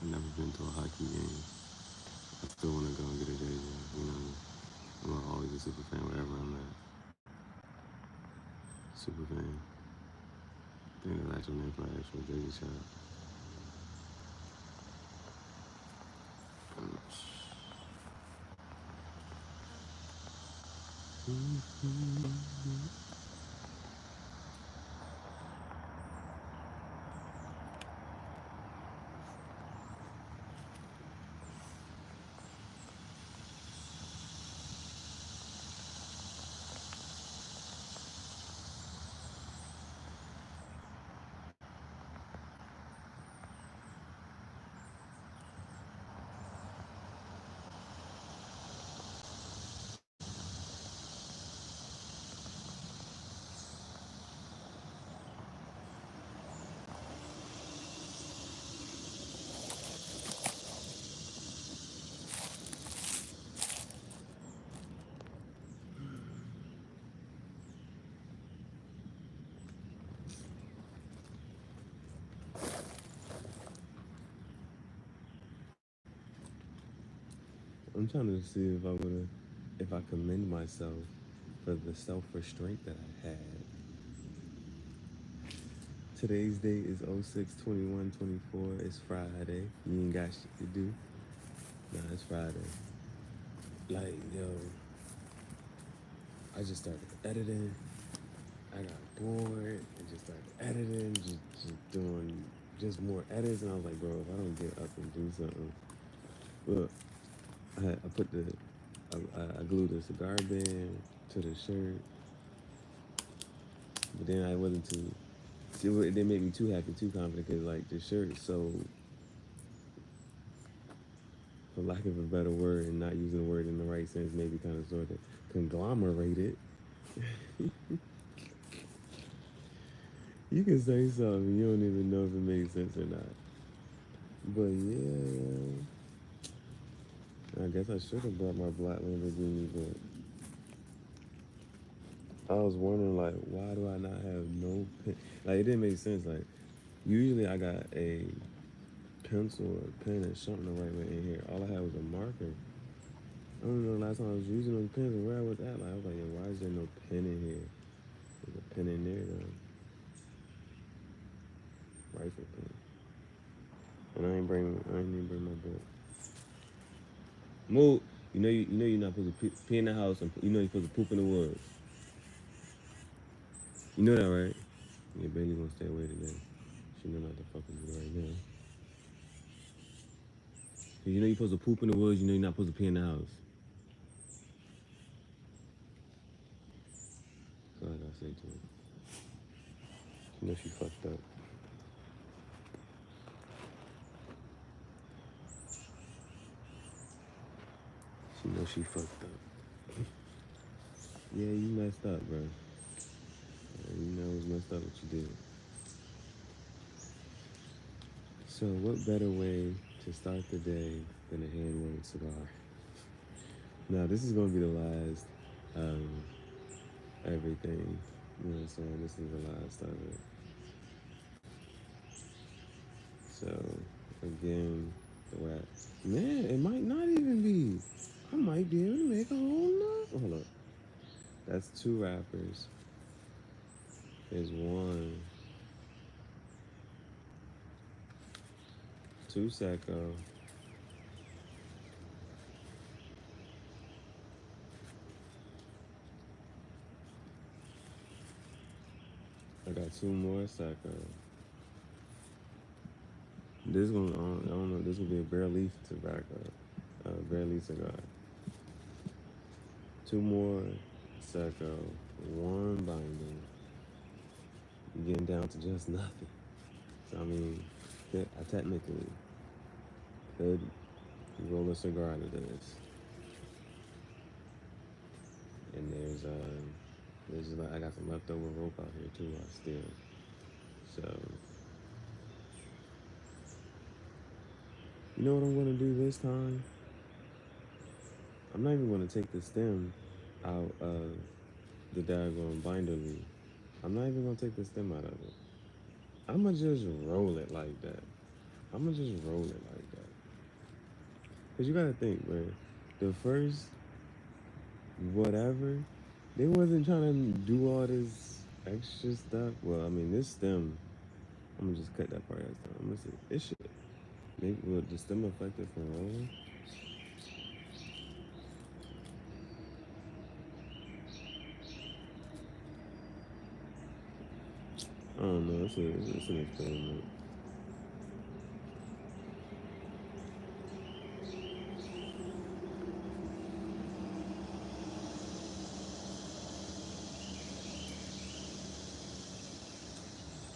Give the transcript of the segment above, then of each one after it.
I've never been to a hockey game. I still want to go and get a jersey. You know, I'm always a super fan wherever I'm at. Super fan. I think that's actual name for an actual jersey shop. I'm trying to see if I commend myself for the self-restraint that I had. Today's date is 06/21/24. It's Friday. You ain't got shit to do. Nah, it's Friday. Like, yo, I just started editing. I got bored and just started editing, just doing just more edits. And I was like, bro, if I don't get up and do something, look, I put I glued the cigar band to the shirt, but then I wasn't too. See, it didn't make me too happy, too confident, because like the shirt, so for lack of a better word, and not using the word in the right sense, maybe kind of sort of conglomerated. You can say something, you don't even know if it makes sense or not. But yeah, I guess I should have brought my black Lamborghini, but I was wondering, like, why do I not have no pen? Like, it didn't make sense. Like, usually I got a pencil or pen or something to write with in here. All I had was a marker. I don't know the last time I was using those pens and where I was at. Like, I was like, yeah, why is there no pen in here? There's a pen in there, though. Rifle pen. And I ain't even bring my book. Move. You know you're not supposed to pee in the house, and you know you're supposed to poop in the woods. You know that, right? Yeah, Bailey gonna stay away today. She know not to fuck with me right now. 'Cause you know you're supposed to poop in the woods. You know you're not supposed to pee in the house. So I gotta say to her. She know she fucked up. She know she fucked up. Yeah, you messed up, bro. Yeah, you know it was messed up what you did. So what better way to start the day than a hand rolled cigar? Now this is gonna be the last um, everything. You know what I'm saying? This is the last of it. So again, the rap. Man, it might not even be. I might be able to make a whole lot. Hold up. That's two rappers. There's one. Two Sacco. I got two more Sacco. This one, I don't know. This will be a bare leaf tobacco. Bare leaf cigar. Two more Sacco. One binding. Getting down to just nothing. So I mean, I technically could roll a cigar out of this. And there's like I got some leftover rope out here too. I still. So you know what I'm gonna do this time? I'm not even gonna take the stem out of the daggone binder leaf. I'm not even gonna take the stem out of it. I'ma just roll it like that. I'm gonna just roll it like that. Cause you gotta think, man. The first whatever, they wasn't trying to do all this extra stuff. Well, I mean, this stem, I'm gonna just cut that part out. I'm gonna say it should. Maybe will the stem affect it from rolling? I don't know. It's an experiment.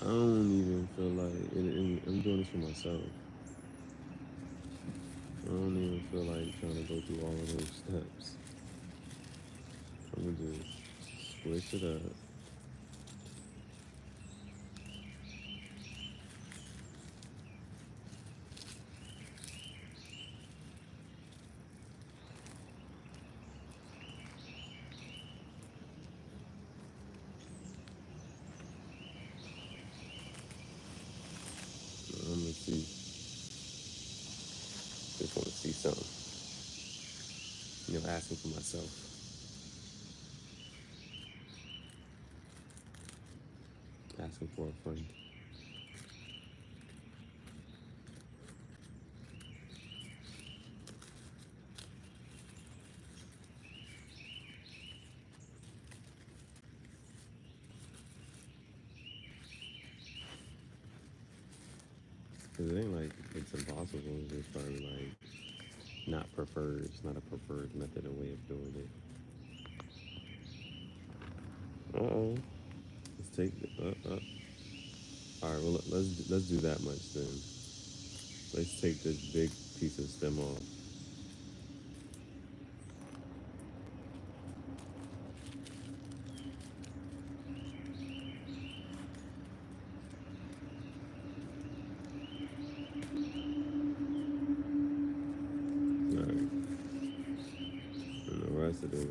I don't even feel like, and I'm doing this for myself. I don't even feel like trying to go through all of those steps. I'm gonna just switch it up. I'm gonna see. Just want to see something. Asking for myself, asking for a friend. Cause it ain't like it's impossible. It's just probably like not preferred. It's not a preferred method or way of doing it. Uh-oh. Let's take it. All right. Well, let's do that much then. Let's take this big piece of stem off. All right. And the rest of this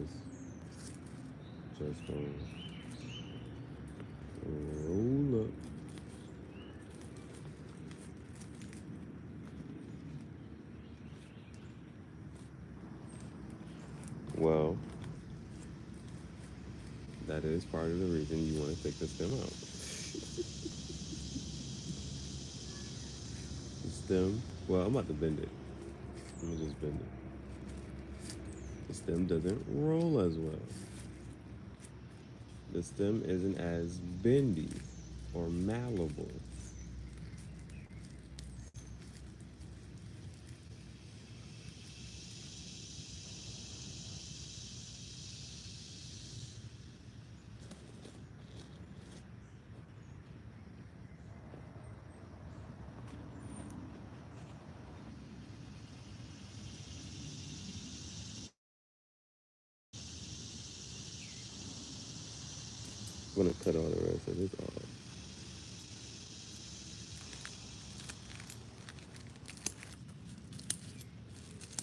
just gonna roll up. Well, that is part of the reason you want to take the stem out. The stem. Well, I'm about to bend it. Let me just bend it. The stem doesn't roll as well. The stem isn't as bendy or malleable. I'm gonna cut all the rest of this off,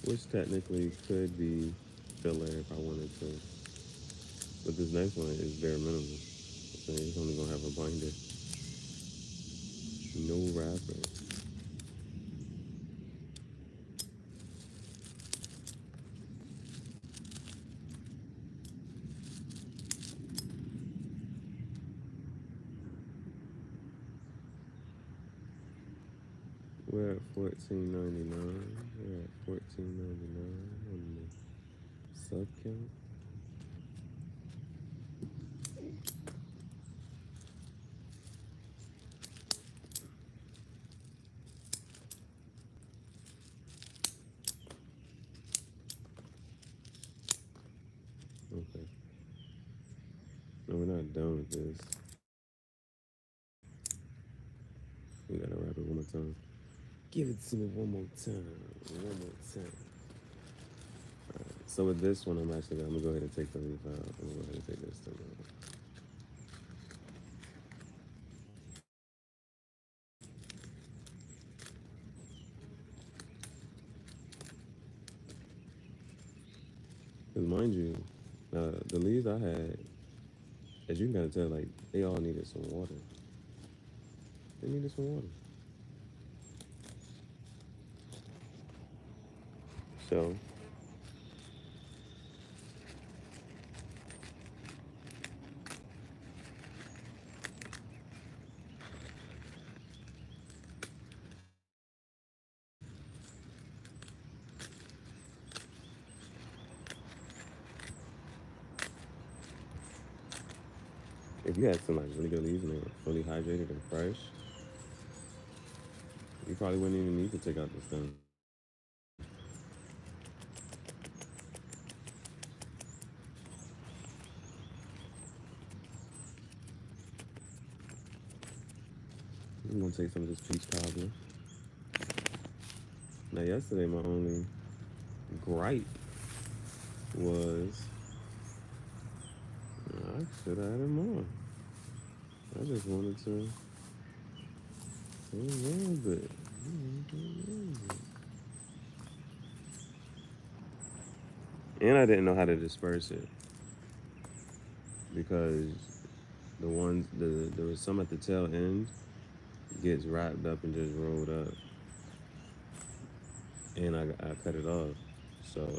which technically could be filler if I wanted to. But this next one is bare minimum. So it's only gonna have a binder, no wrapper. We're at $14.99. We're at $14.99 on the sub count. Okay. No, we're not done with this. We gotta wrap it one more time. Give it to me one more time. One more time. So with this one, I'm gonna go ahead and take the leaf out. I'm gonna go ahead and take this stem out. Because mind you, the leaves I had, as you can kind of tell, like they all needed some water. They needed some water. So if you had some like really good leaves and they were fully hydrated and fresh, you probably wouldn't even need to take out the stem. I'm gonna take some of this peach cobbler. Now yesterday my only gripe was I should have added more. I just wanted to do a little bit. And I didn't know how to disperse it because there was some at the tail end gets wrapped up and just rolled up, and I cut it off. So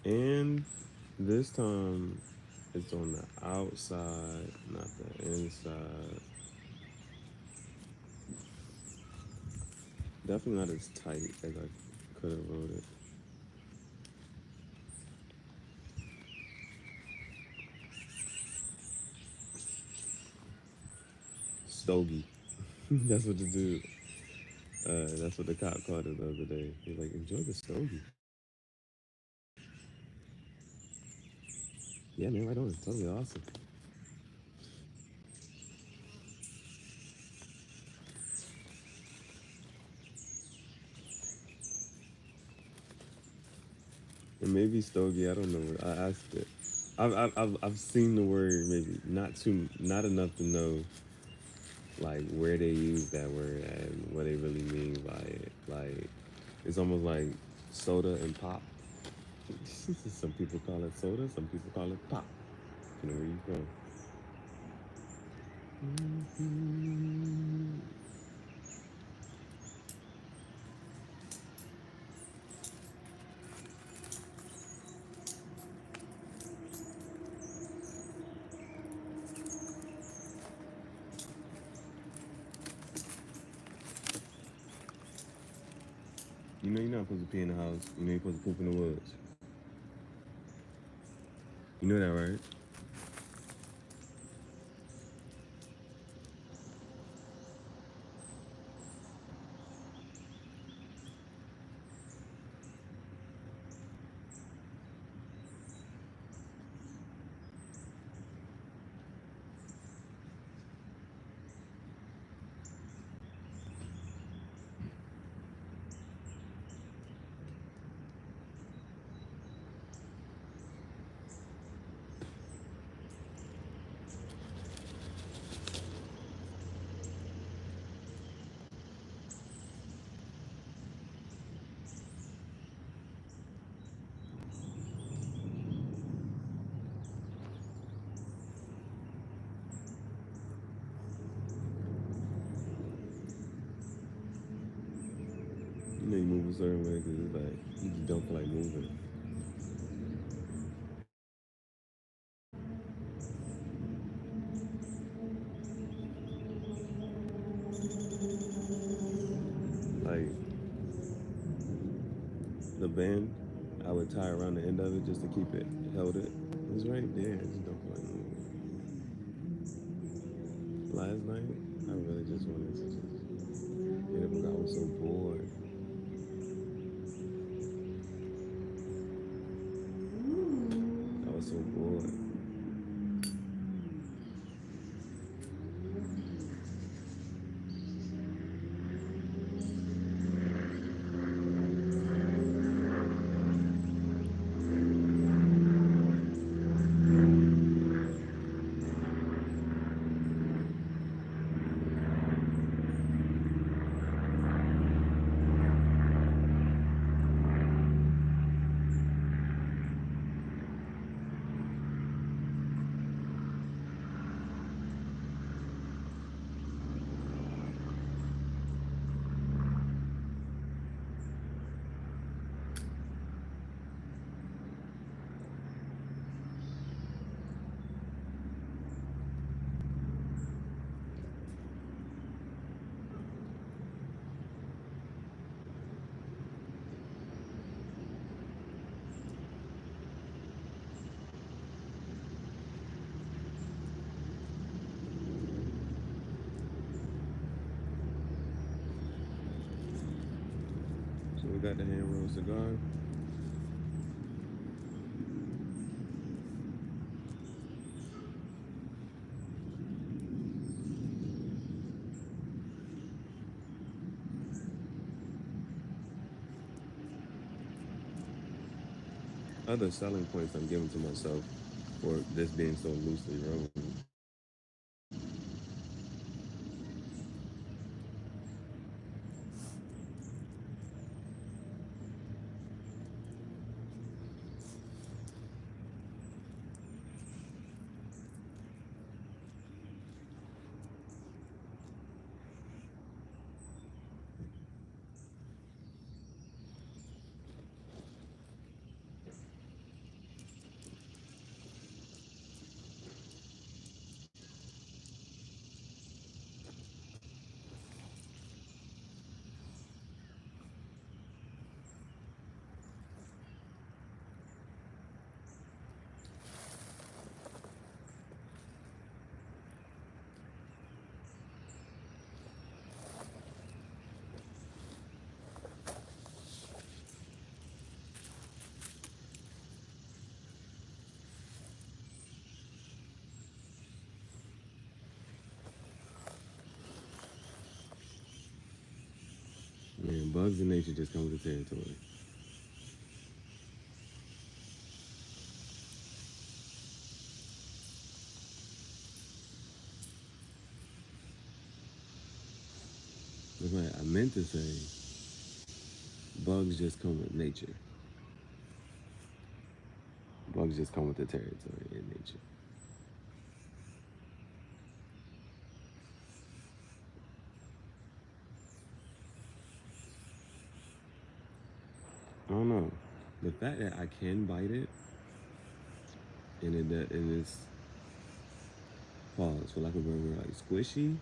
and this time it's on the outside, not the inside. Definitely not as tight as I could have wrote it. Stogie. That's what the dude. That's what the cop called it the other day. He's like, enjoy the stogie. Yeah, man, right on. It's totally awesome. And maybe stogie. I don't know. I asked it. I've seen the word maybe not enough to know like where they use that word and what they really mean by it. Like it's almost like soda and pop. Some people call it soda, some people call it pop. You know where you from? You know you're not supposed to pee in the house. You know you're supposed to poop in the woods. You know that, right? You know you move a certain way because it's like you just don't feel like moving. Like the band, I would tie around the end of it just to keep it held it. It's right there. I just don't feel like moving. Last night, I really just wanted to just get up. I was so bored. I was so bored. We got the hand rolled cigar. Other selling points I'm giving to myself for this being so loosely rolled. Man, bugs in nature just come with the territory. That's right. I meant to say bugs just come with nature. Bugs just come with the territory in nature. I don't know. The fact that I can bite it and it's pause for lack of a better word, like squishy.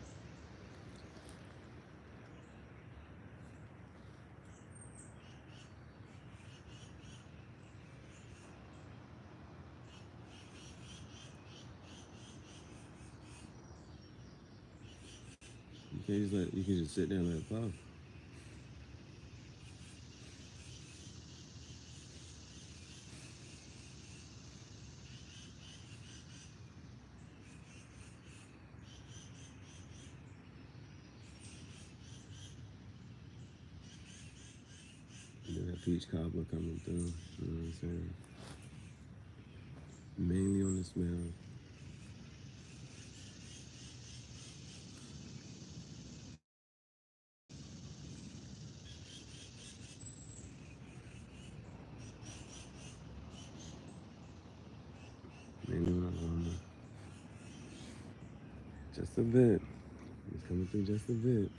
You can just sit there and let it puff. And then that peach cobbler coming through. You know what I'm saying? Mainly on the smell. Mainly on the aroma. Just a bit. It's coming through just a bit.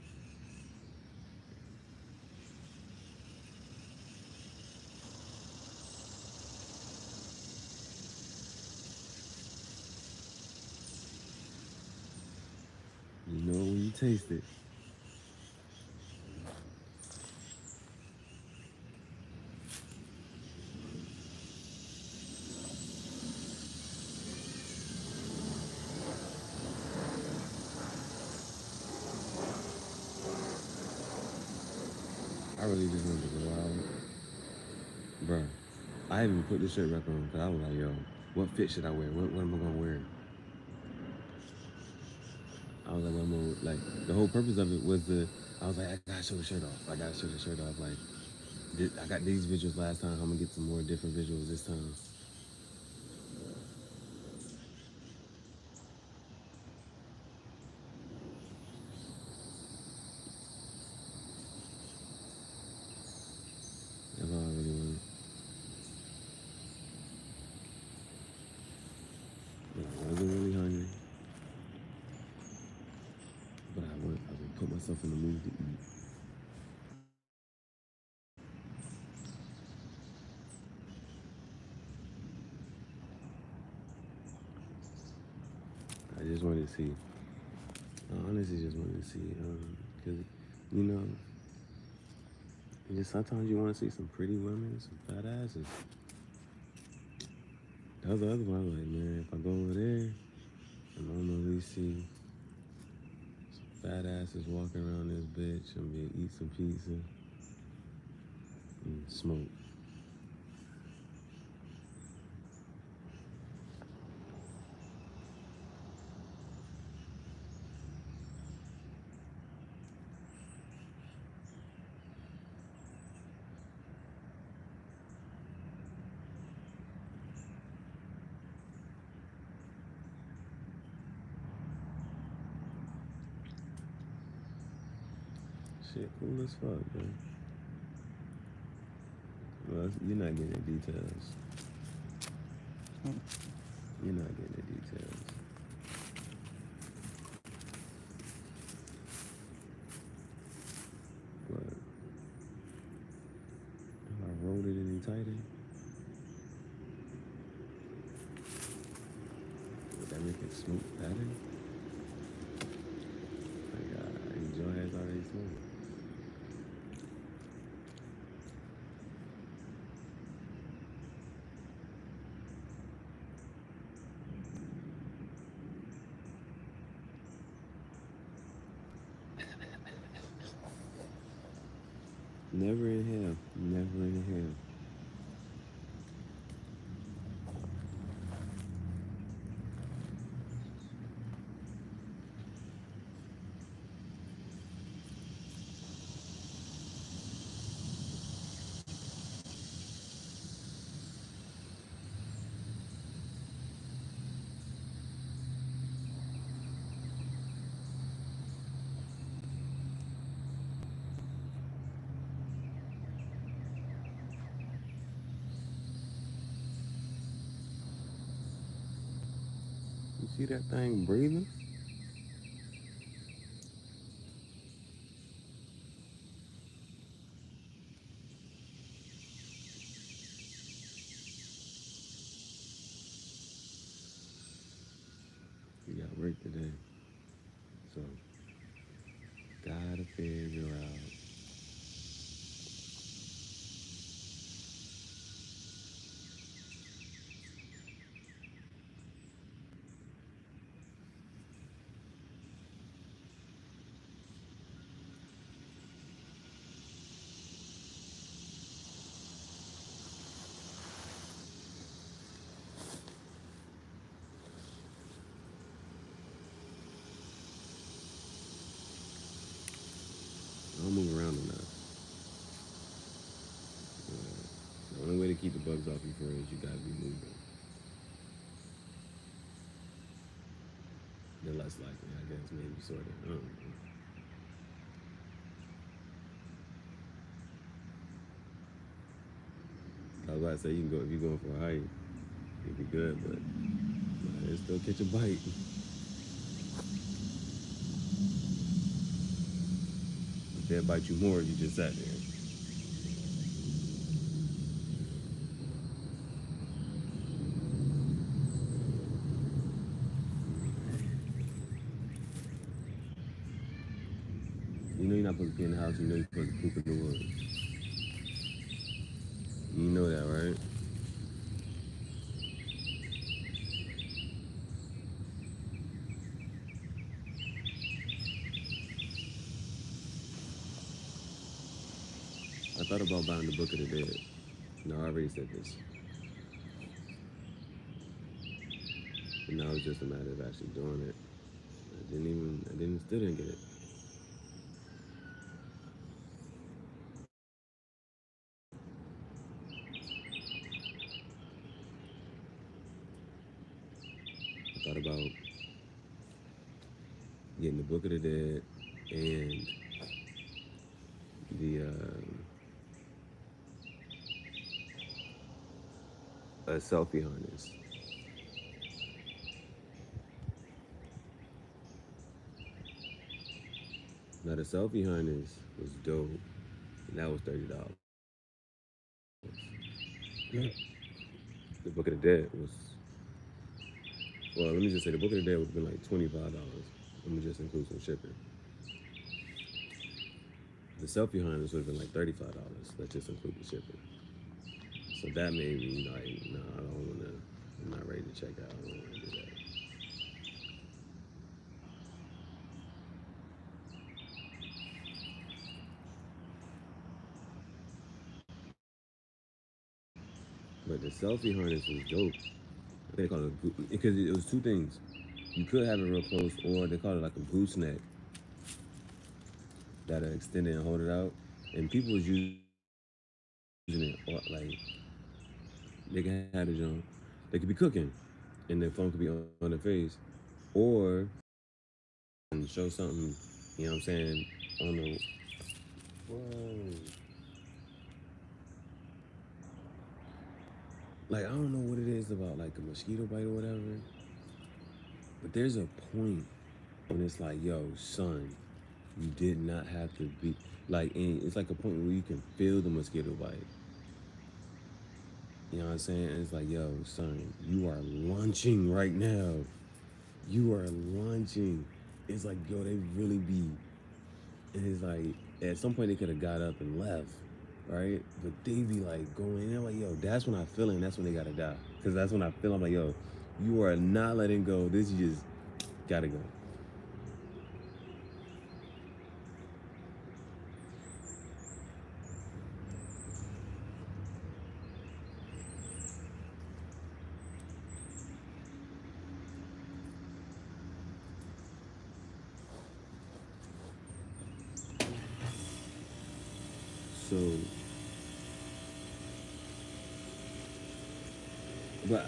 You know when you taste it. I really just wanted to go out. Bruh, I even put this shirt back on because I was like, yo, what fit should I wear? What am I gonna wear? I was like, what am I gonna, like the whole purpose of it was I was like, I gotta show the shirt off. I gotta show the shirt off. Like I got these visuals last time. I'm gonna get some more different visuals this time. That's all I really wanted. But I wasn't really hungry. But I would put myself in the mood to eat. I just wanted to see. I honestly just wanted to see, because you know, just sometimes you want to see some pretty women, some fat asses. That was the other one. I was like, man, if I go over there, I'm gonna at least see some fat asses walking around this bitch. I'm gonna eat some pizza. Smoke. Shit, cool as fuck, man. Well, you're not getting the details. You're not getting the details. But if I rolled it any tighter, would that make it smooth better? Like, enjoy has already smooth. Never in hell. Never in hell. You see that thing breathing? You got work today. So, gotta figure out. Don't move around enough. The only way to keep the bugs off your fur is you gotta be moving. They're less likely, I guess, maybe, sort of. I don't know. I was about to say, you can go, if you're going for a hike, it'd be good, but it still catch a bite. If they'll bite you more if you just sat there. You know you're not supposed to be in the house, you know you're supposed to poop in the woods. You know that, right? I thought about buying the Book of the Dead. No, I already said this. And now it's just a matter of actually doing it. Still didn't get it. I thought about getting the Book of the Dead and the a selfie harness. Now the selfie harness was dope, and that was $30. The Book of the Dead was, well, let me just say the Book of the Dead would have been like $25. Let me just include some shipping. The selfie harness would have been like $35. Let's just include the shipping. So that made me like, no, I don't want to. I'm not ready to check out. I don't want to do that. But the selfie harness was dope. I think they called it because it was two things. You could have it real close, or they called it like a gooseneck that extend it and hold it out. And people was using it like they can have it on. They could be cooking, and their phone could be on their face, or and show something. You know what I'm saying? On the whoa. Like I don't know what it is about like a mosquito bite or whatever, but there's a point when it's like, yo, son, you did not have to be like. And it's like a point where you can feel the mosquito bite. You know what I'm saying? And it's like, yo, son, you are lunching right now. You are lunching. It's like, yo, they really be. And it's like, at some point they could have got up and left, right? But they be like going, and they're like, yo, that's when I feel it, and that's when they gotta die. Because that's when I feel, I'm like, yo, you are not letting go. This you just gotta go. So, but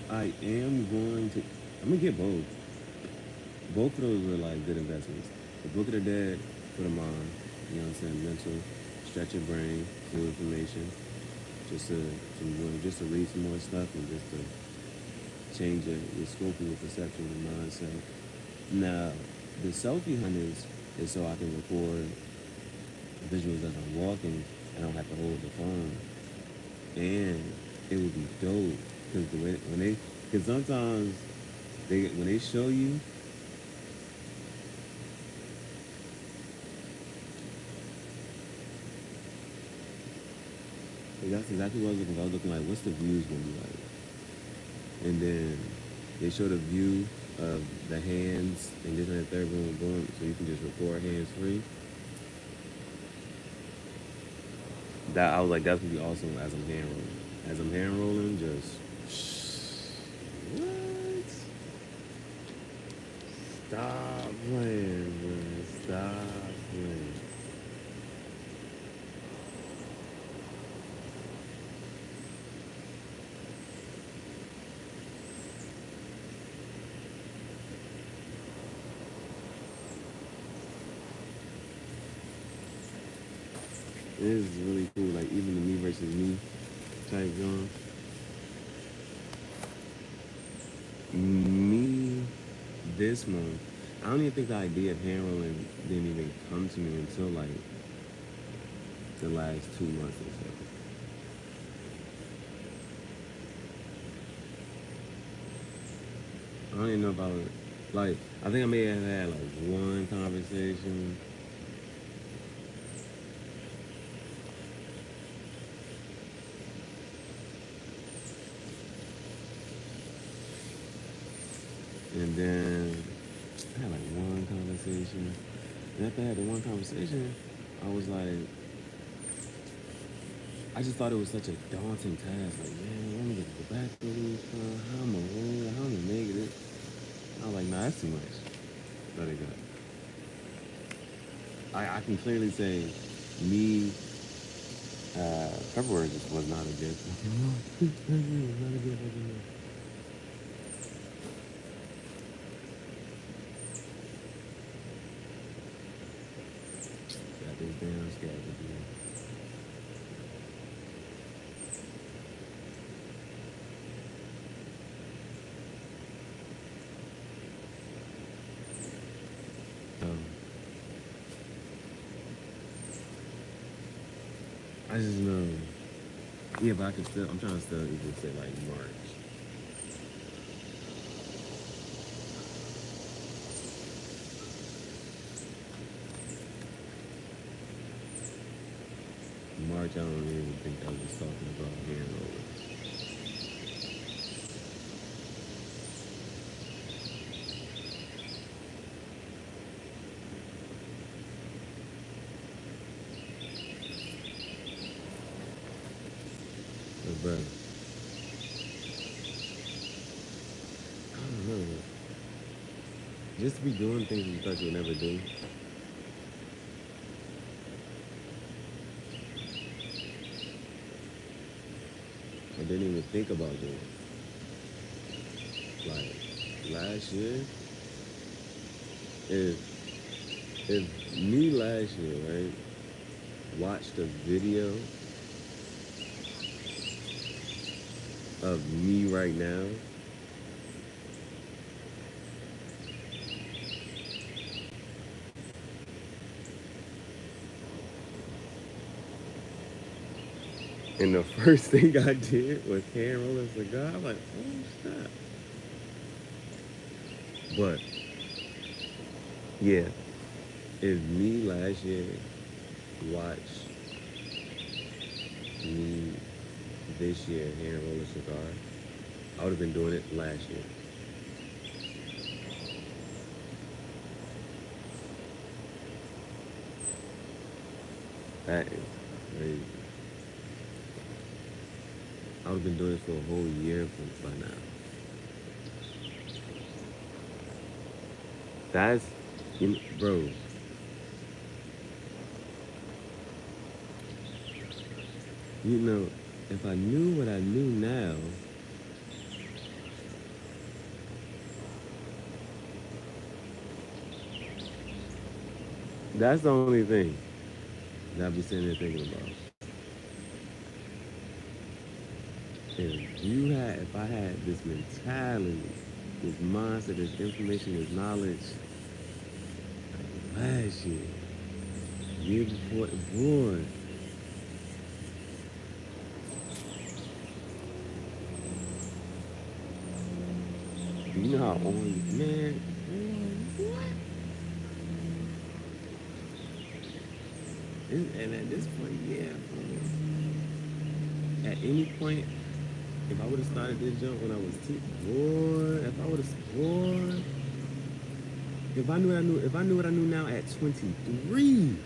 I am going to, I'm gonna get both. Both of those were like good investments. The Book of the Dead for the mind, you know what I'm saying, mental, stretch your brain, new information, just to read some more stuff and just to change your scope and your perception and mindset. Now, the selfie hunt is so I can record visuals as I'm walking and I don't have to hold the phone. And it would be dope because the way when they because sometimes when they show you. That's exactly what I was looking for. I was looking like, what's the views gonna be like? And then they showed a view of the hands and this and that third boom, boom, so you can just record hands free. That I was like, that's gonna be awesome as I'm hand rolling. As I'm hand rolling, just what? Stop playing, man. Stop playing. It is really cool, like even the me versus me type genre. Me this month, I don't even think the idea of hand rolling didn't even come to me until like the last 2 months or so. I don't even know if I was like I think I may have had like one conversation. And then I had like one conversation. And after I had the one conversation, I was like, I just thought it was such a daunting task. Like, man, I'm gonna go back to this, how I'm gonna roll, how I'm gonna make it. I was like, nah, that's too much. Let it go. I can clearly say, me, February just was not a good. February was not a good fucking month. Got this damn scab again. Um, I just know. Yeah, but I can still. I'm trying to still even say like March. March, I don't even think I was talking about hand rollers. But bro, just to be doing things you thought you'll never do. I didn't even think about doing. Like last year, if me last year, right, watched a video of me right now, and the first thing I did was hand roll a cigar, I'm like, oh snap. But yeah, if me last year watched me this year hand roll a cigar, I would have been doing it last year. That is crazy. I would have been doing it for a whole year by now. That's, bro. You know, if I knew what I knew now, that's the only thing that I be sitting there thinking about. If I had this mentality, this mindset, this information, this knowledge, like last year before, boy, you know how on, man, what? And at this point, yeah, bro. At any point, if I would have started this jump when I was boy, if I would have, boy, if I knew what I knew now at 23,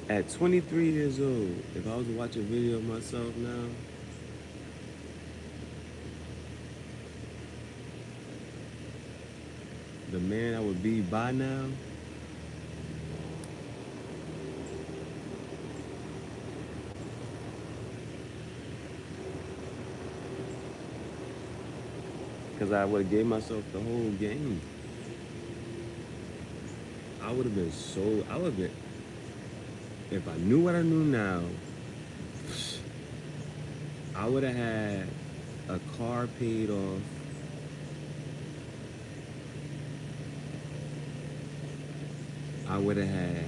at 23 years old, if I was to watch a video of myself now, the man I would be by now, because I would have gave myself the whole game. I would have been so, I would have been, if I knew what I knew now, I would have had a car paid off. I would have had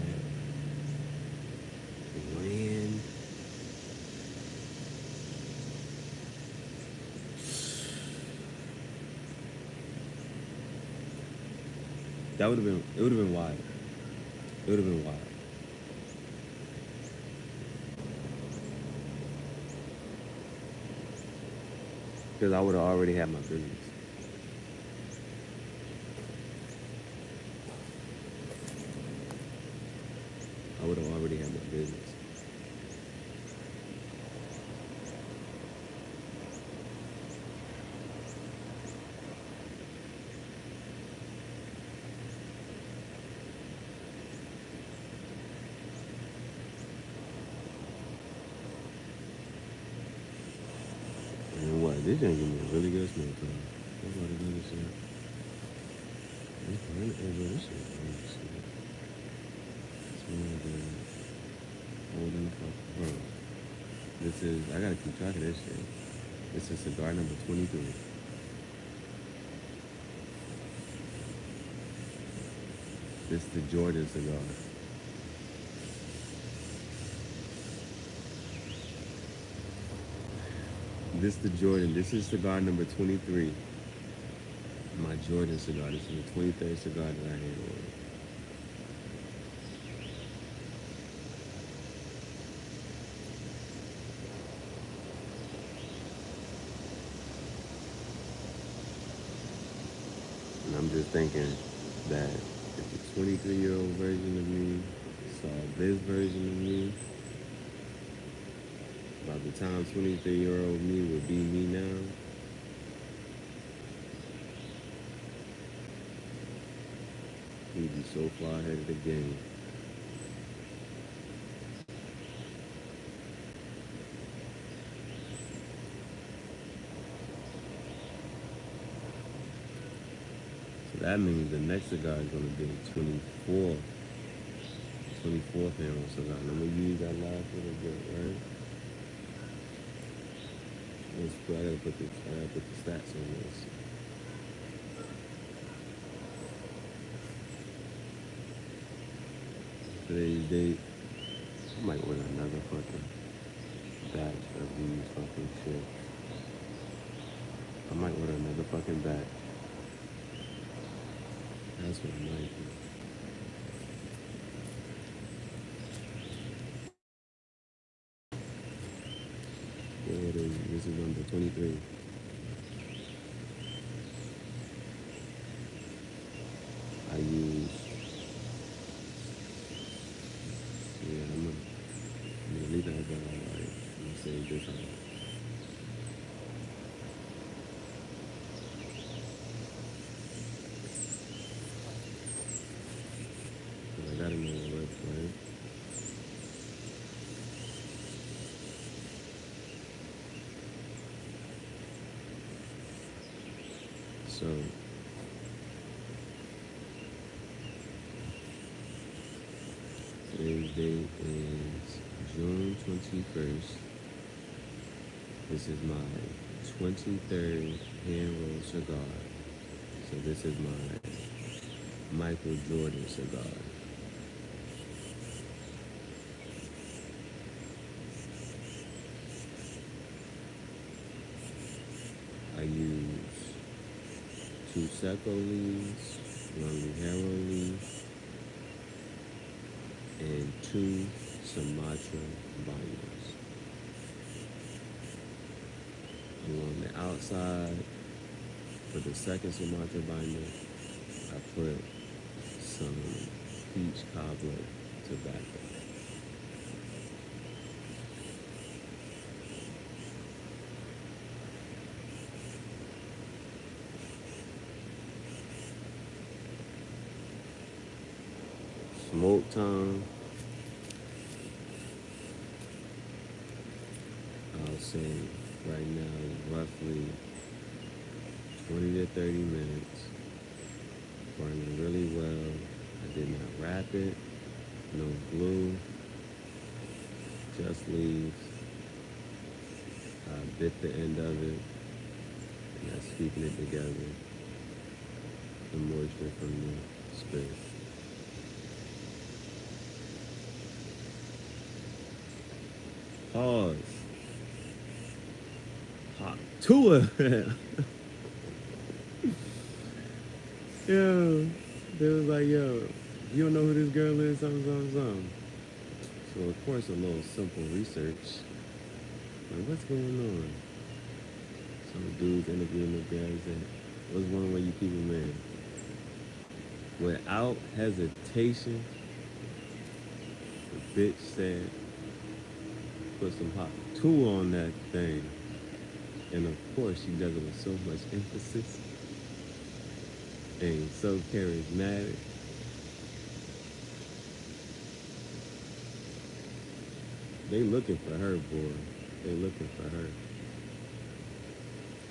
land. That would have been, it would have been wild. It would have been wild. Because I would have already had my business. I would have already had my business. And what? This ain't giving me a really good smoke time. That's what it is. This shit is really sweet. Smell good. Holding the fuck. Bro. This is, I gotta keep track of this shit. This is cigar number 23. This is the Jordan cigar. This is the Jordan. This is cigar number 23. My Jordan cigar. This is the 23rd cigar that I had on. And I'm just thinking that if the 23-year-old version of me saw this version of me, by the time 23-year-old me would be me now, he'd be so far ahead of the game. So that means the next cigar is going to be 24th handle cigar. And I'm going to use that last little bit, right? I gotta put the stats on this. Today's date, I might order another fucking batch of these fucking shit. I might order another fucking batch. That's what I might do. This is number 23. I use, I'm gonna leave that as well. I'm gonna save this one. I got him on the website. So today's date is June 21st. This is my 23rd hand rolled cigar. So this is my Michael Jordan cigar. I use 2 Seco leaves, 1 Ligero leaf, and 2 Sumatra binders. And on the outside, for the second Sumatra binder, I put some peach cobbler tobacco. Smoke time, I'll say right now roughly 20 to 30 minutes. Burning really well. I did not wrap it, no glue, just leaves. I bit the end of it, and that's keeping it together. The moisture from the spit. Pause. Hot to it. Yo, they was like, yo, you don't know who this girl is, something. So of course a little simple research. Like, what's going on? Some dudes interviewing the guy said, what's one way you keep a man? Without hesitation, the bitch said, put some hot tool on that thing. And of course she does it with so much emphasis and so charismatic. They looking for her, boy. They looking for her.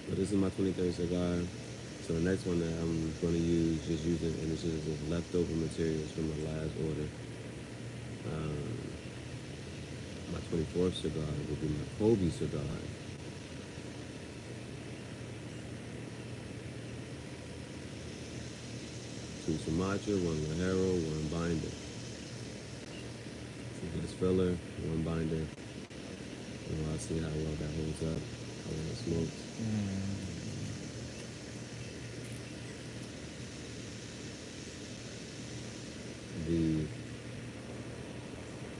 But this is my 23rd cigar. So the next one that I'm going to use, just using, and this is just leftover materials from the last order. My 24th cigar will be my Kobe cigar. 2 Sumatra, 1 Ligero, 1 binder. So this filler, 1 binder. And I'll see how well that holds up, how well it smokes. The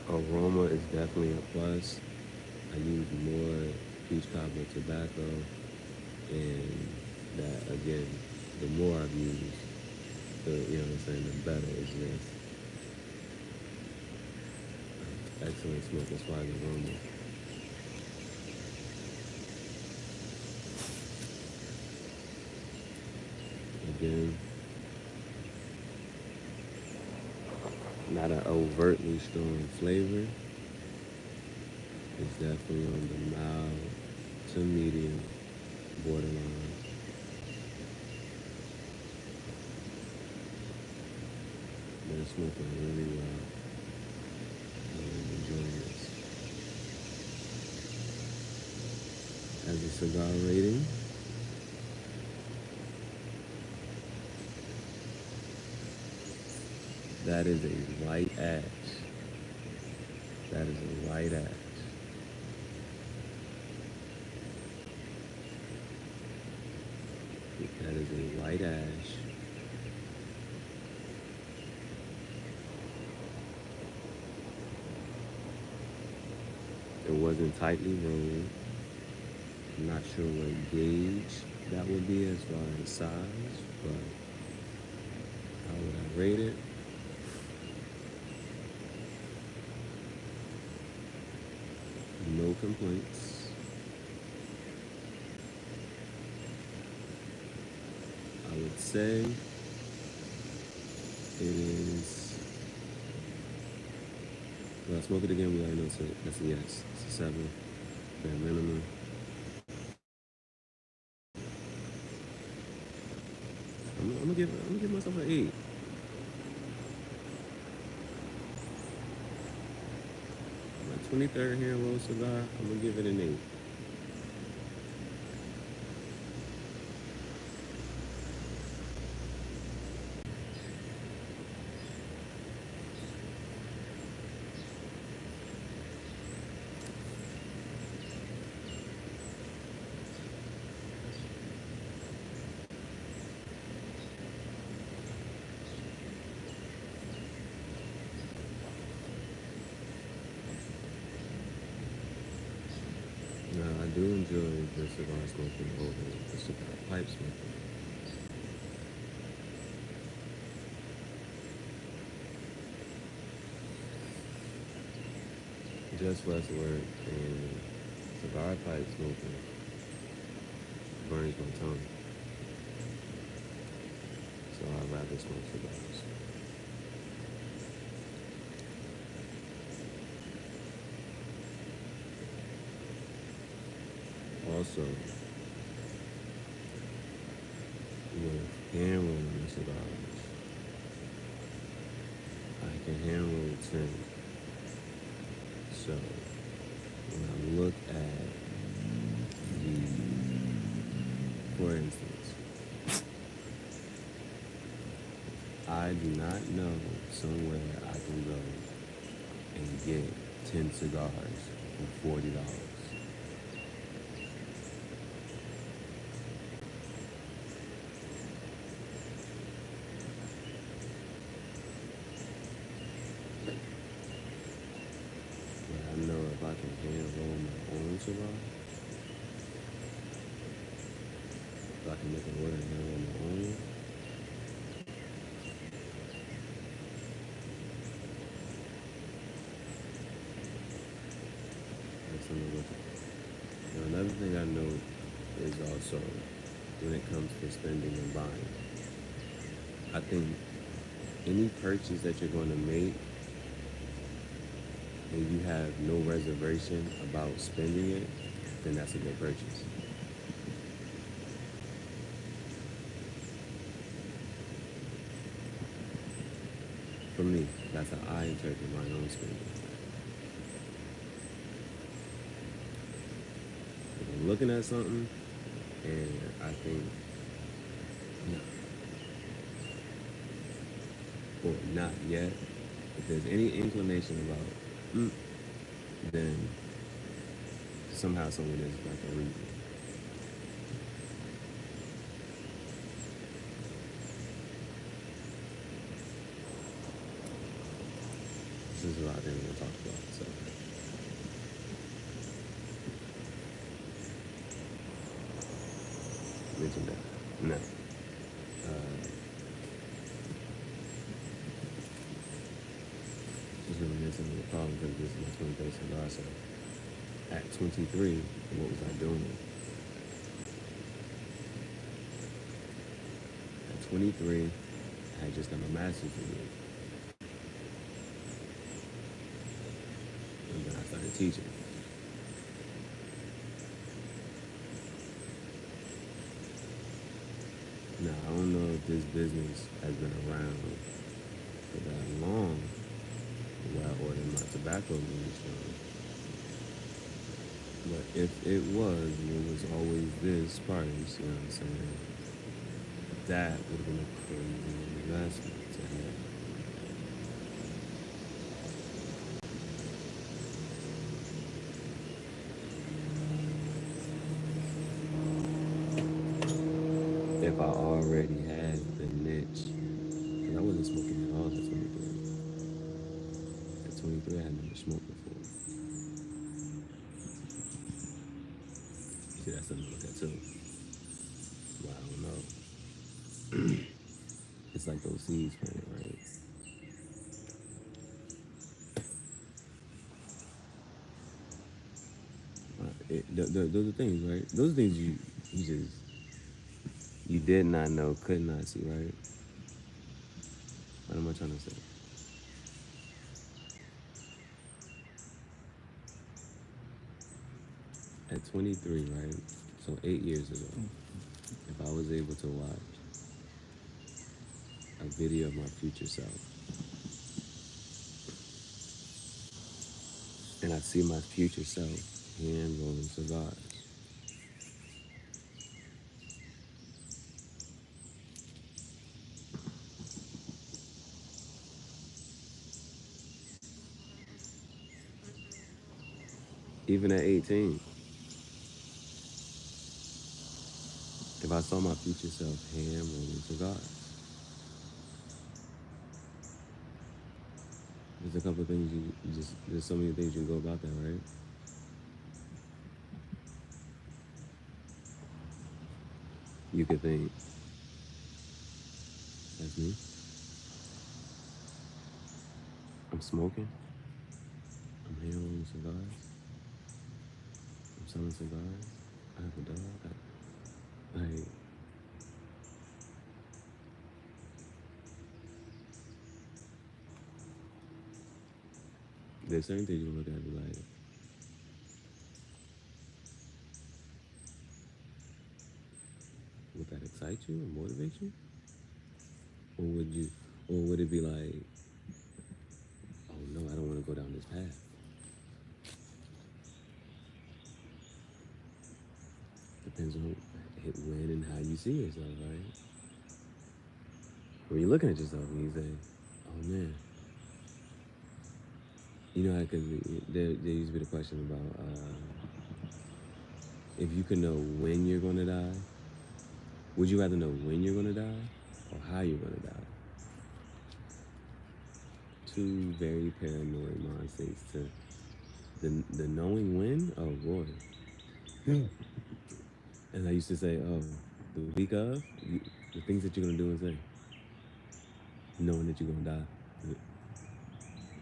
aroma is definitely a plus. I use more peach cobbler tobacco, and that again, the more I've used, the, you know what I'm saying, the better it's just. excellent smoke as far as aroma. Again, not an overtly strong flavor. It's definitely on the mild to medium borderline. But it's smoking really well. I'm enjoying this. As a cigar rating, that is a light ash. That is a light ash. That is a light ash. It wasn't tightly rolled. I'm not sure what gauge that would be as far as size, but how would I rate it? No complaints. I would say it is, well, smoke it again, we already know that's a yes. It's a 7, bare minimum. I'm gonna give myself an 8. My 23rd hand roll cigar, I'm gonna give it an 8. Now, I do enjoy the cigar smoking over the cigar pipe smoking. Just less work and cigar pipe smoking burns my tongue. So I'd rather smoke cigars. Also, with hand rolling cigars, I can hand roll 10. So when I look at the, for instance, I do not know somewhere I can go and get 10 cigars for $40. I know if I can hand roll my own cigar, if I can make an order and hand roll my own, that's something to look at. Now, another thing I know is also when it comes to spending and buying, I think any purchase that you're going to make and you have no reservation about spending it, then that's a good purchase. For me, that's how I interpret my own spending. If I'm looking at something and I think, no, or not yet, if there's any inclination about, then somehow someone is like a reason. This is what I didn't want to talk about, so. Mention that. No. Just reminiscing problem because this is my 23rd cigar. So at 23, what was I doing? At 23, I had just done my master's degree. And then I started teaching. Now, I don't know if this business has been around for that long, where I ordered my tobacco leaves from. But if it was always this price, you know what I'm saying? That would have been a crazy investment to have. If I already had the niche, because I wasn't smoking at all at 23. At 23, I had never smoked before. See, that's something to look at too. Well, I don't know. It's like those seeds planted, right? Those are things, right? Those are things you did not know, could not see, right? What am I trying to say? At 23, right? So 8 years ago, if I was able to watch a video of my future self, and I see my future self hand rolling cigars, even at 18, if I saw my future self hand rolling cigars, there's a couple of things there's so many things you can go about that, right? You could think, that's me. I'm smoking. I'm hand rolling cigars. I'm selling cigars. I have a dog. Like, there's certain things you look at and be like, would that excite you or motivate you? Or would it be like, oh no, I don't want to go down this path? Depends on when and how you see yourself, right? When you're looking at yourself and you say, oh man, you know, because there used to be the question about if you could know when you're going to die, would you rather know when you're going to die or how you're going to die? Two very paranoid mind states to the knowing when, oh boy. And I used to say, oh, the week of, the things that you're going to do and say, knowing that you're going to die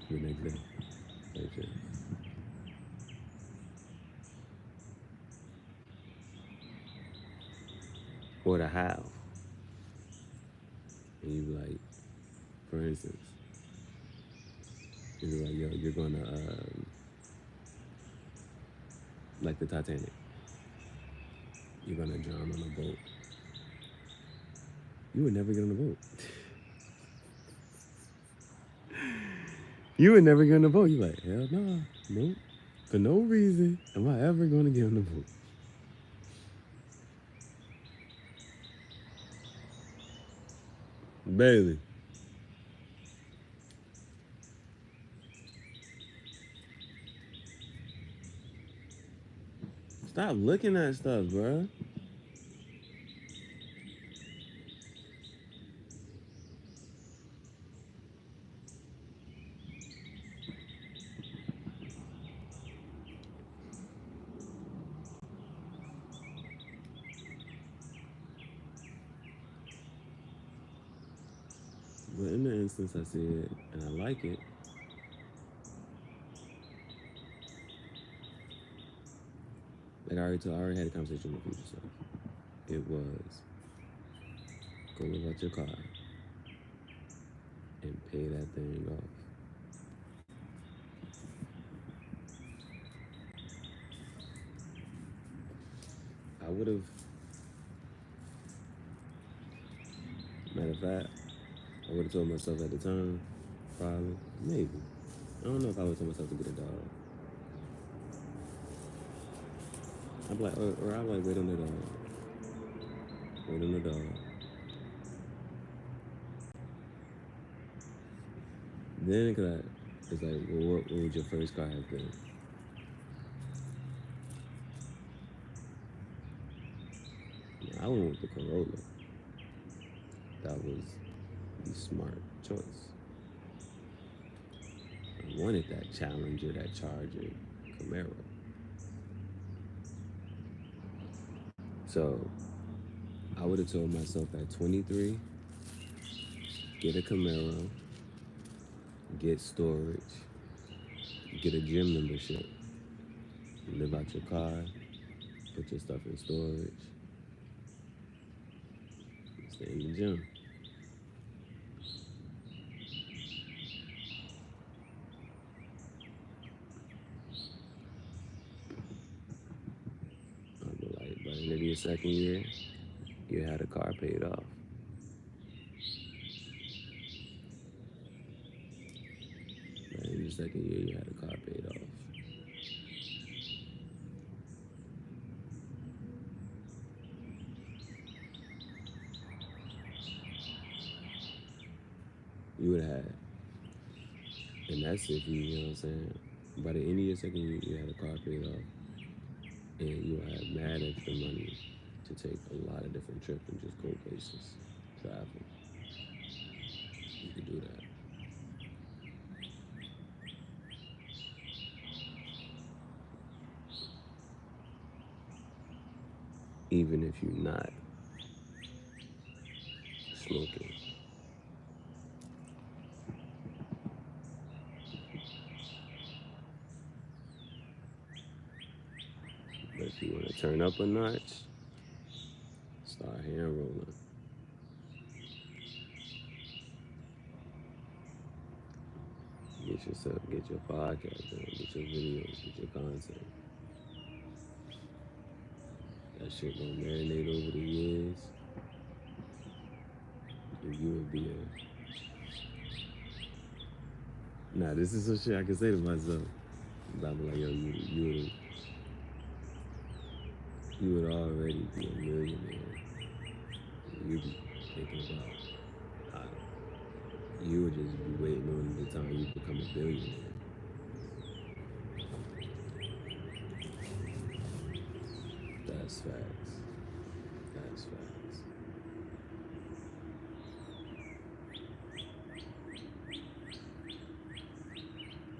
the next day. Like that. Or the how. And you be like, for instance, you'd be like, yo, you're going to, like the Titanic, you're going to drown on a boat. You would never get on the boat. You would never get on the boat. You're like, hell no, nope. For no reason am I ever going to get on the boat. Bailey. Stop looking at stuff, bruh. But in the instance I see it and I like it, I already had a conversation with future self. It was go look at your car and pay that thing off. I would have, matter of fact, I would have told myself at the time, probably, maybe. I don't know if I would have told myself to get a dog. I'd be like, or I'd like, wait on the dog. Wait on the dog. Then it's like, well, what would your first car have been? I went with the Corolla. That was the smart choice. I wanted that Challenger, that Charger, Camaro. So I would have told myself at 23, get a Camaro, get storage, get a gym membership, live out your car, put your stuff in storage, stay in the gym. I'd be like, by the end of your second year, you had a car paid off. By the end of your second year, you had a car paid off. You would have had, and that's if you know what I'm saying, by the end of your second year, you had a car paid off, and you will have mad extra money to take a lot of different trips and just go places, travel. You could do that. Even if you're not smoking. But if you want to turn up a notch, start hand rolling. Get your podcast done, get your videos, get your content. That shit gonna marinate over the years. And you would be nah, this is some shit I can say to myself. But I'm like, yo, you would already be a millionaire. You'd be thinking about you would just be waiting on the time you become a billionaire. That's facts. That's facts.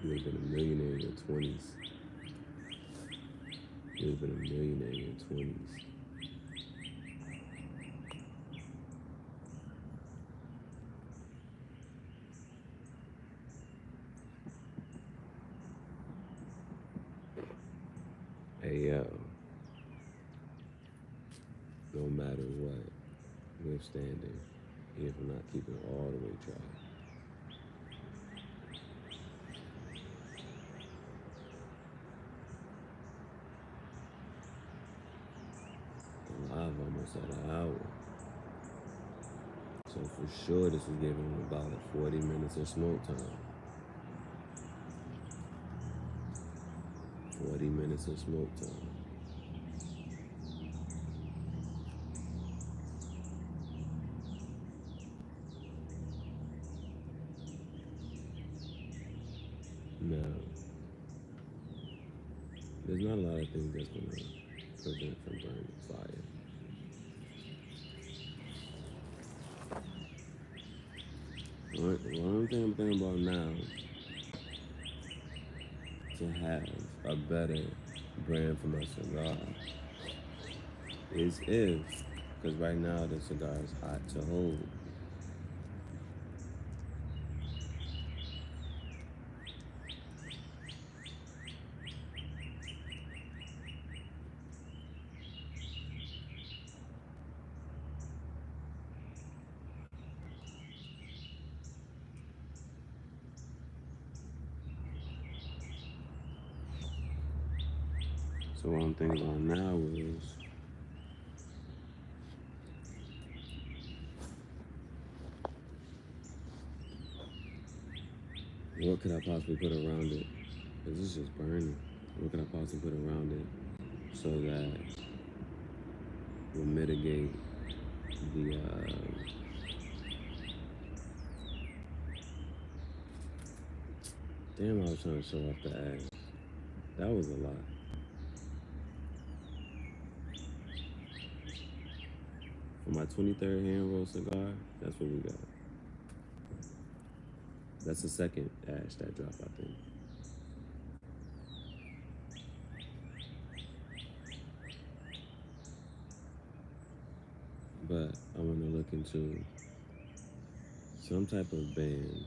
You would have been a millionaire in your 20s. You would have been a millionaire in your 20s. Hey, yo. No matter what, we're standing, even if we're not keeping it all the way dry. Live almost at an hour. So for sure this is giving about 40 minutes of smoke time. 40 minutes of smoke time. Now, there's not a lot of things that's going to prevent from burning fire. One thing I'm thinking about now to have a better brand for my cigar is if, because right now the cigar is hot to hold. So what I'm thinking about now is what could I possibly put around it? Because it's just burning. What could I possibly put around it so that will mitigate the damn, I was trying to show off the ash. That was a lot. For my 23rd hand roll cigar, that's what we got. That's the second ash that dropped, I think. But I want to look into some type of band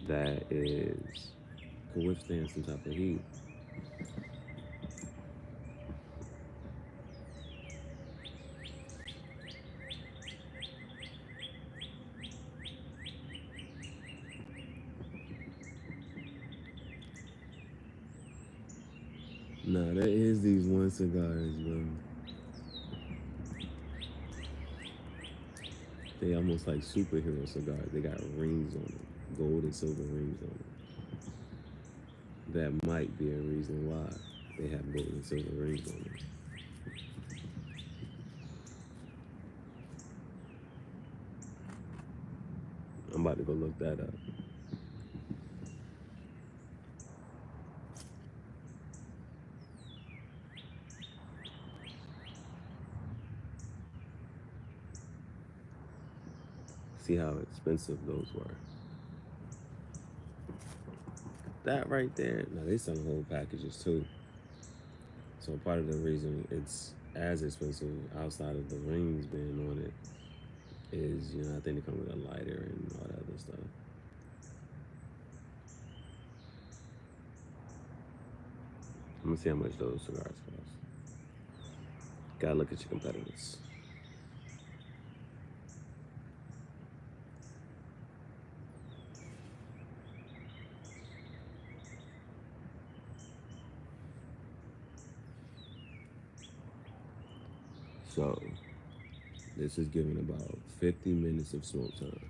that could withstand some type of heat. Nah, there is these one cigars, bro. They almost like superhero cigars. They got rings on them, gold and silver rings on them. That might be a reason why they have gold and silver rings on them. I'm about to go look that up. See how expensive those were. That right there, now they sell whole packages too. So part of the reason it's as expensive outside of the rings being on it is, I think they come with a lighter and all that other stuff. I'm gonna see how much those cigars cost. Gotta look at your competitors. So, this is giving about 50 minutes of smoke time,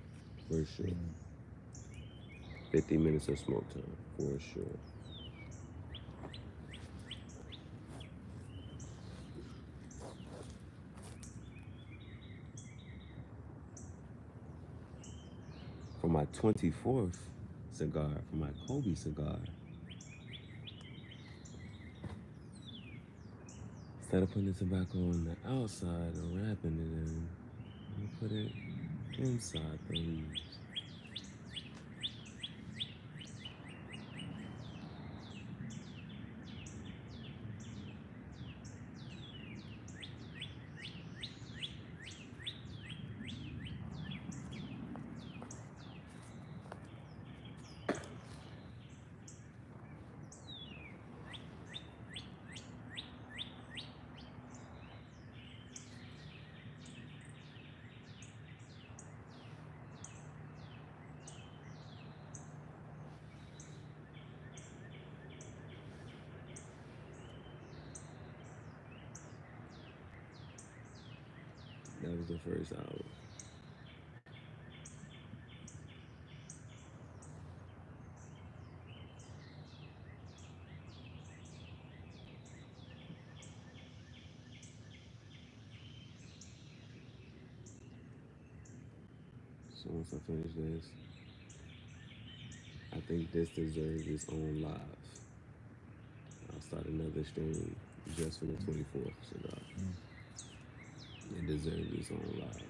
for sure. 50 minutes of smoke time, for sure. For my 24th cigar, for my Kobe cigar, instead of putting the tobacco on the outside or wrapping it in, I'm gonna put it inside the leaves. That was the first hour. So once I finish this, I think this deserves its own live. I'll start another stream just for the 24th cigar. It deserves its own live.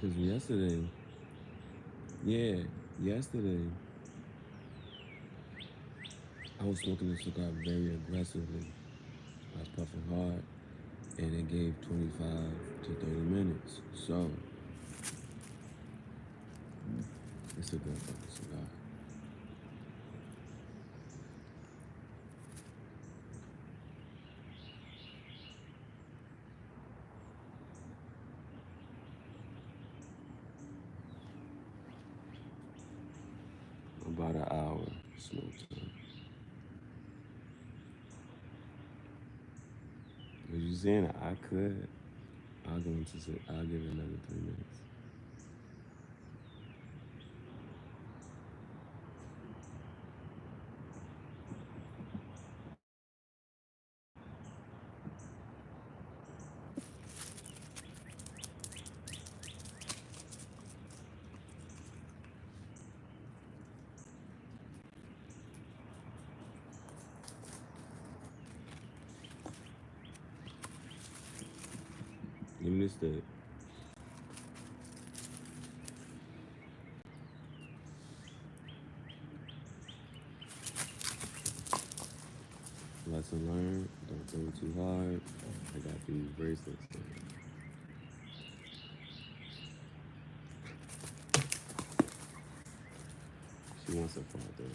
Because yesterday, I was smoking the cigar very aggressively. I was puffing hard, and it gave 25 to 30 minutes. So, it's a good fucking cigar. About an hour smoke time. Was you saying I could? I'll go into sit. I'll give it another 3 minutes. You missed it. Lesson learned. Don't throw too hard. I got these bracelets. She wants a father.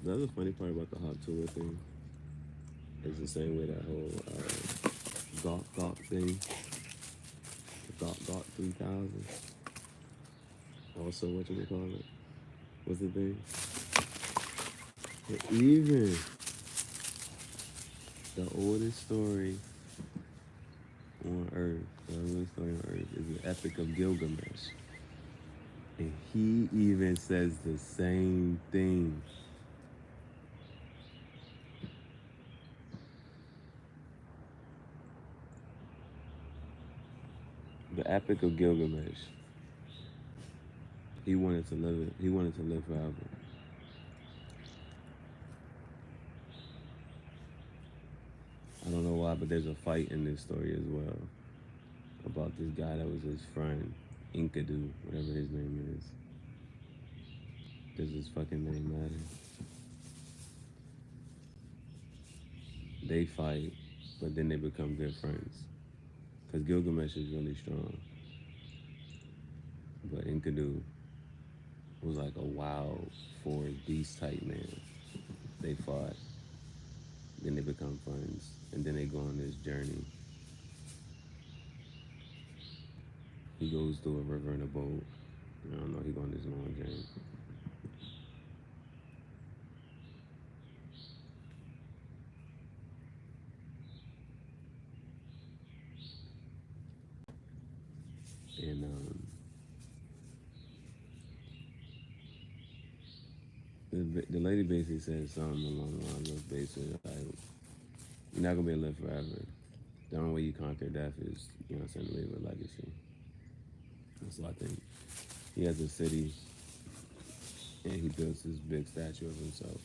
The other funny part about the hot tour thing is the same way that whole Gawk thing, the Gawk 3000. Also, what you call it? What's the thing? But even the oldest story on Earth, the oldest story on Earth is the Epic of Gilgamesh. And he even says the same thing. The Epic of Gilgamesh. He wanted to live it. He wanted to live forever. I don't know why, but there's a fight in this story as well about this guy that was his friend, Enkidu, whatever his name is. Does his fucking name matter? They fight, but then they become good friends. Because Gilgamesh is really strong. But Enkidu was like a wild forest beast type man. They fought. Then they become friends. And then they go on this journey. He goes through a river in a boat. I don't know, he go on this long journey. And the lady basically said something along the lines of basically like, you're not gonna be able to live forever. The only way you conquer death is, you know what I'm saying, to leave a legacy. And so I think he has a city and he builds this big statue of himself.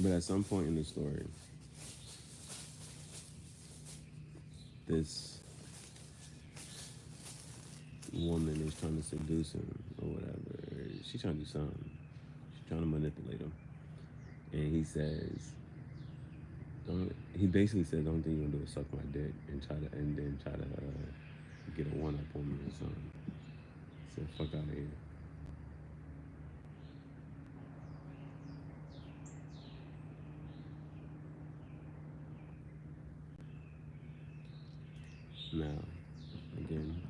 But at some point in the story, this woman is trying to seduce him or whatever. She's trying to do something. She's trying to manipulate him. And he says, don't, he basically said, the only thing you're gonna do is suck my dick and then try to get a one up on me or something. Said, fuck out of here. Now, again,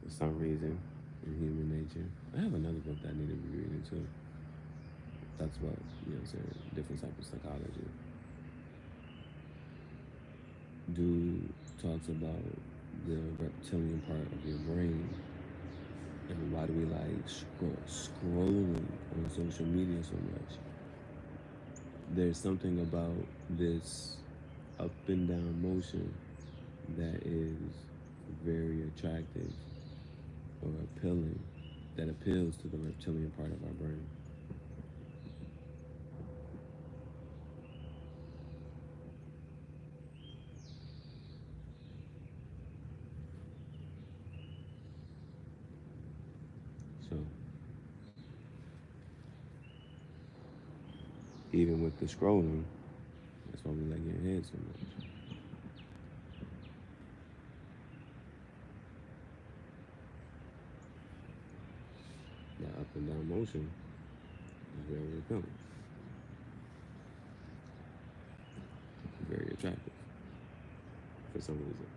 for some reason, in human nature, I have another book that I need to be reading too. It talks about, you know what I'm saying, different types of psychology. Dude talks about the reptilian part of your brain and why do we like scrolling on social media so much. There's something about this up and down motion that is very attractive or appealing, that appeals to the reptilian part of our brain. So even with the scrolling, that's why we like getting head so much. That up and down motion is very appealing, very attractive for some reason.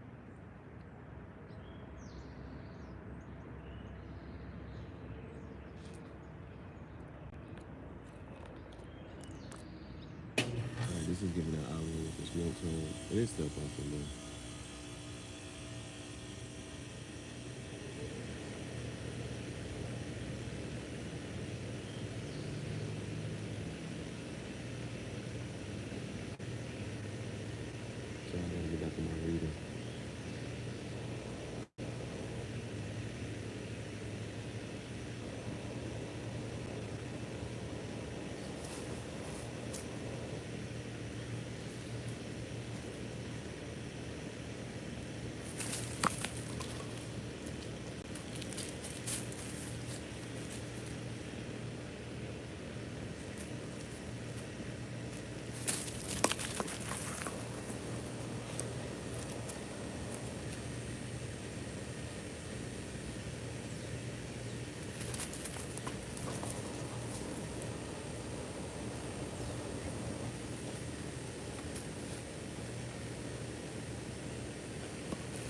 This is giving an hour with the smoke tone. It is still pumping though. So I gotta get back to my reading.